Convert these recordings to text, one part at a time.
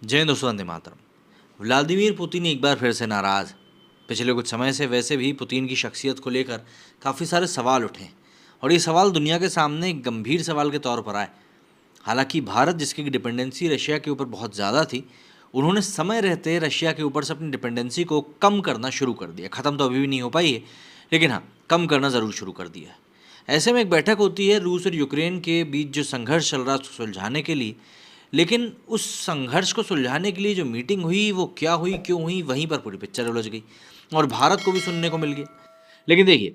जय हिंद दोस्तों, Vande Mataram. Vladimir Putin एक बार फिर से नाराज़। पिछले कुछ समय से वैसे भी पुतिन की शख्सियत को लेकर काफ़ी सारे सवाल उठे और ये सवाल दुनिया के सामने एक गंभीर सवाल के तौर पर आए। हालांकि भारत, जिसकी डिपेंडेंसी रशिया के ऊपर बहुत ज़्यादा थी, उन्होंने समय रहते रशिया के ऊपर से अपनी डिपेंडेंसी को कम करना शुरू कर दिया। ख़त्म तो अभी भी नहीं हो पाई है, लेकिन हाँ, कम करना ज़रूर शुरू कर दिया है। ऐसे में एक बैठक होती है रूस और यूक्रेन के बीच जो संघर्ष चल रहा है उसको सुलझाने के लिए। लेकिन उस संघर्ष को सुलझाने के लिए जो मीटिंग हुई वो क्या हुई, क्यों हुई, वहीं पर पूरी पिक्चर उलझ गई और भारत को भी सुनने को मिल गया। लेकिन देखिए,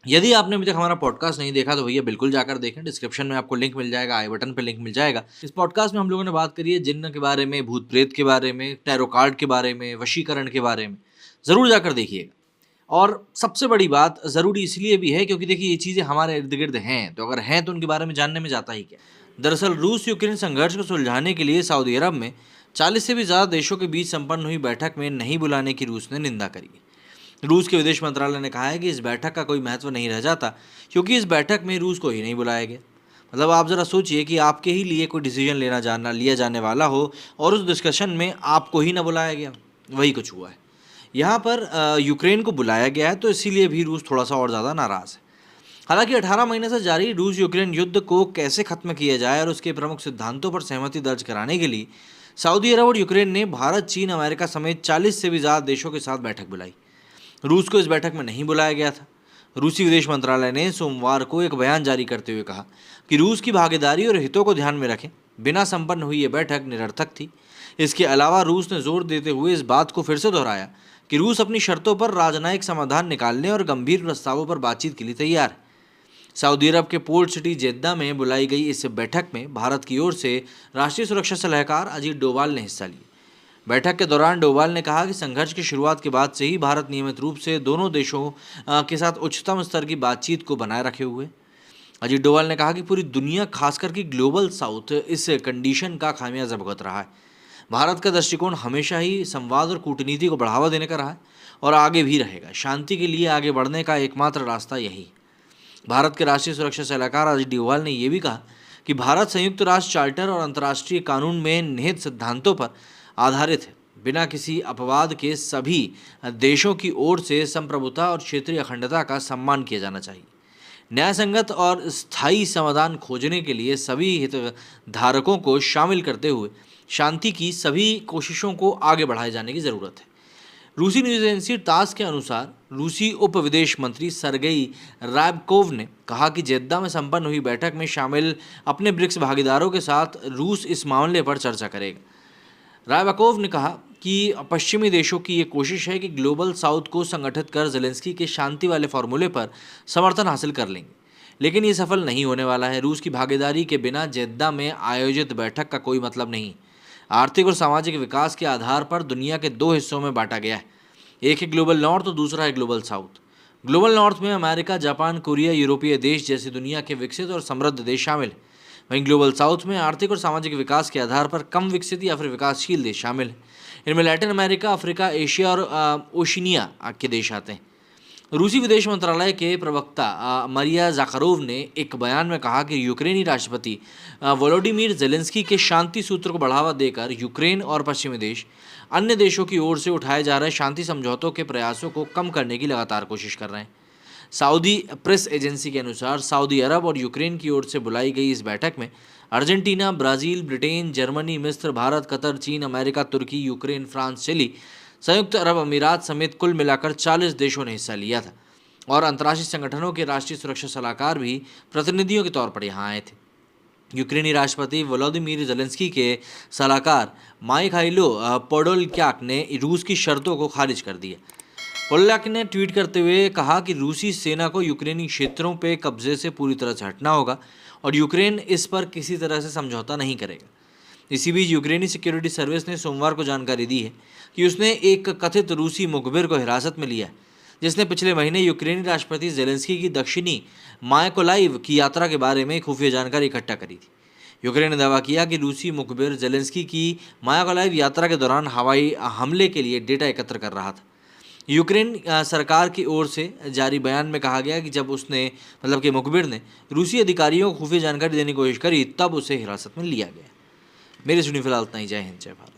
यदि आपने अभी तक हमारा पॉडकास्ट नहीं देखा तो भैया बिल्कुल जाकर देखें। डिस्क्रिप्शन में आपको लिंक मिल जाएगा, आई बटन पे लिंक मिल जाएगा। इस पॉडकास्ट में हम लोगों ने बात करी है जिन्न के बारे में, भूत प्रेत के बारे में, टैरो कार्ड के बारे में, वशीकरण के बारे में। ज़रूर जाकर देखिएगा। और सबसे बड़ी बात ज़रूरी इसलिए भी है क्योंकि देखिए, ये चीज़ें हमारे इर्द गिर्द हैं, तो अगर हैं तो उनके बारे में जानने में जाता ही क्या। दरअसल रूस यूक्रेन संघर्ष को सुलझाने के लिए सऊदी अरब में 40 से भी ज़्यादा देशों के बीच संपन्न हुई बैठक में नहीं बुलाने की रूस ने निंदा करी है। रूस के विदेश मंत्रालय ने कहा है कि इस बैठक का कोई महत्व नहीं रह जाता क्योंकि इस बैठक में रूस को ही नहीं बुलाया गया। मतलब आप ज़रा सोचिए कि आपके ही लिए कोई डिसीजन लिया जाने वाला हो और उस डिस्कशन में आपको ही ना बुलाया गया। वही कुछ हुआ है। यहाँ पर यूक्रेन को बुलाया गया है, तो इसीलिए भी रूस थोड़ा सा और ज़्यादा नाराज़ है। हालांकि 18 महीने से जारी रूस यूक्रेन युद्ध को कैसे खत्म किया जाए और उसके प्रमुख सिद्धांतों पर सहमति दर्ज कराने के लिए सऊदी अरब और यूक्रेन ने भारत, चीन, अमेरिका समेत 40 से भी ज़्यादा देशों के साथ बैठक बुलाई। रूस को इस बैठक में नहीं बुलाया गया था। रूसी विदेश मंत्रालय ने सोमवार को एक बयान जारी करते हुए कहा कि रूस की भागीदारी और हितों को ध्यान में रखें बिना संपन्न हुई ये बैठक निरर्थक थी। इसके अलावा रूस ने जोर देते हुए इस बात को फिर से दोहराया कि रूस अपनी शर्तों पर राजनयिक समाधान निकालने और गंभीर प्रस्तावों पर बातचीत के लिए तैयार है। सऊदी अरब के पोर्ट सिटी जेद्दा में बुलाई गई इस बैठक में भारत की ओर से राष्ट्रीय सुरक्षा सलाहकार अजीत डोभाल ने हिस्सा लिया। बैठक के दौरान डोभाल ने कहा कि संघर्ष की शुरुआत के बाद से ही भारत नियमित रूप से दोनों देशों के साथ उच्चतम स्तर की बातचीत को बनाए रखे हुए। अजीत डोभाल ने कहा कि पूरी दुनिया, खासकर कि ग्लोबल साउथ, इस कंडीशन का खामियाजा भुगत रहा है। भारत का दृष्टिकोण हमेशा ही संवाद और कूटनीति को बढ़ावा देने का रहा है और आगे भी रहेगा। शांति के लिए आगे बढ़ने का एकमात्र रास्ता यही। भारत के राष्ट्रीय सुरक्षा सलाहकार अजीत डोभाल ने यह भी कहा कि भारत संयुक्त राष्ट्र चार्टर और अंतर्राष्ट्रीय कानून में निहित सिद्धांतों पर आधारित है। बिना किसी अपवाद के सभी देशों की ओर से संप्रभुता और क्षेत्रीय अखंडता का सम्मान किया जाना चाहिए। न्यायसंगत और स्थायी समाधान खोजने के लिए सभी हितधारकों को शामिल करते हुए शांति की सभी कोशिशों को आगे बढ़ाए जाने की ज़रूरत है। रूसी न्यूज़ एजेंसी तास के अनुसार रूसी उप विदेश मंत्री सरगेई रैबकोव ने कहा कि जेद्दा में संपन्न हुई बैठक में शामिल अपने ब्रिक्स भागीदारों के साथ रूस इस मामले पर चर्चा करेगा। रायबाकोव ने कहा कि पश्चिमी देशों की ये कोशिश है कि ग्लोबल साउथ को संगठित कर ज़ेलेंस्की के शांति वाले फॉर्मूले पर समर्थन हासिल कर लेंगे, लेकिन ये सफल नहीं होने वाला है। रूस की भागीदारी के बिना जेद्दा में आयोजित बैठक का कोई मतलब नहीं। आर्थिक और सामाजिक विकास के आधार पर दुनिया के दो हिस्सों में बांटा गया है, एक है ग्लोबल नॉर्थ और दूसरा है ग्लोबल साउथ। ग्लोबल नॉर्थ में अमेरिका, जापान, कोरिया, यूरोपीय देश जैसे दुनिया के विकसित और समृद्ध देश शामिल हैं। वहीं ग्लोबल साउथ में आर्थिक और सामाजिक विकास के आधार पर कम विकसित या फिर विकासशील देश शामिल हैं। इनमें लैटिन अमेरिका, अफ्रीका, एशिया और ओशिनिया के देश आते हैं। रूसी विदेश मंत्रालय के प्रवक्ता मारिया ज़ाखारोव ने एक बयान में कहा कि यूक्रेनी राष्ट्रपति वोलोडिमीर ज़ेलेंस्की के शांति सूत्र को बढ़ावा देकर यूक्रेन और पश्चिमी देश अन्य देशों की ओर से उठाए जा रहे शांति समझौतों के प्रयासों को कम करने की लगातार कोशिश कर रहे हैं। सऊदी प्रेस एजेंसी के अनुसार सऊदी अरब और यूक्रेन की ओर से बुलाई गई इस बैठक में अर्जेंटीना, ब्राज़ील, ब्रिटेन, जर्मनी, मिस्र, भारत, कतर, चीन, अमेरिका, तुर्की, यूक्रेन, फ्रांस, चिली, संयुक्त अरब अमीरात समेत कुल मिलाकर 40 देशों ने हिस्सा लिया था और अंतर्राष्ट्रीय संगठनों के राष्ट्रीय सुरक्षा सलाहकार भी प्रतिनिधियों के तौर पर यहाँ आए थे। यूक्रेनी राष्ट्रपति वोलोदिमीर ज़ेलेंस्की के सलाहकार माइखाइलो पोडोल्याक ने रूस की शर्तों को खारिज कर दिया। पोडोल्याक ने ट्वीट करते हुए कहा कि रूसी सेना को यूक्रेनी क्षेत्रों पर कब्जे से पूरी तरह से हटना होगा और यूक्रेन इस पर किसी तरह से समझौता नहीं करेगा। इसी बीच यूक्रेनी सिक्योरिटी सर्विस ने सोमवार को जानकारी दी है कि उसने एक कथित रूसी मुखबिर को हिरासत में लिया है, जिसने पिछले महीने यूक्रेनी राष्ट्रपति ज़ेलेंस्की की दक्षिणी मायकोलाइव की यात्रा के बारे में खुफिया जानकारी इकट्ठा करी थी। यूक्रेन ने दावा किया कि रूसी मुखबिर ज़ेलेंस्की की मायकोलाइव यात्रा के दौरान हवाई हमले के लिए डेटा एकत्र कर रहा था। यूक्रेन सरकार की ओर से जारी बयान में कहा गया कि जब उसने कि मुखबिर ने रूसी अधिकारियों को खुफिया जानकारी देने की कोशिश करी, तब उसे हिरासत में लिया गया। मेरी सुनी फिलहाल इतना ही। जय हिंद, जय भारत।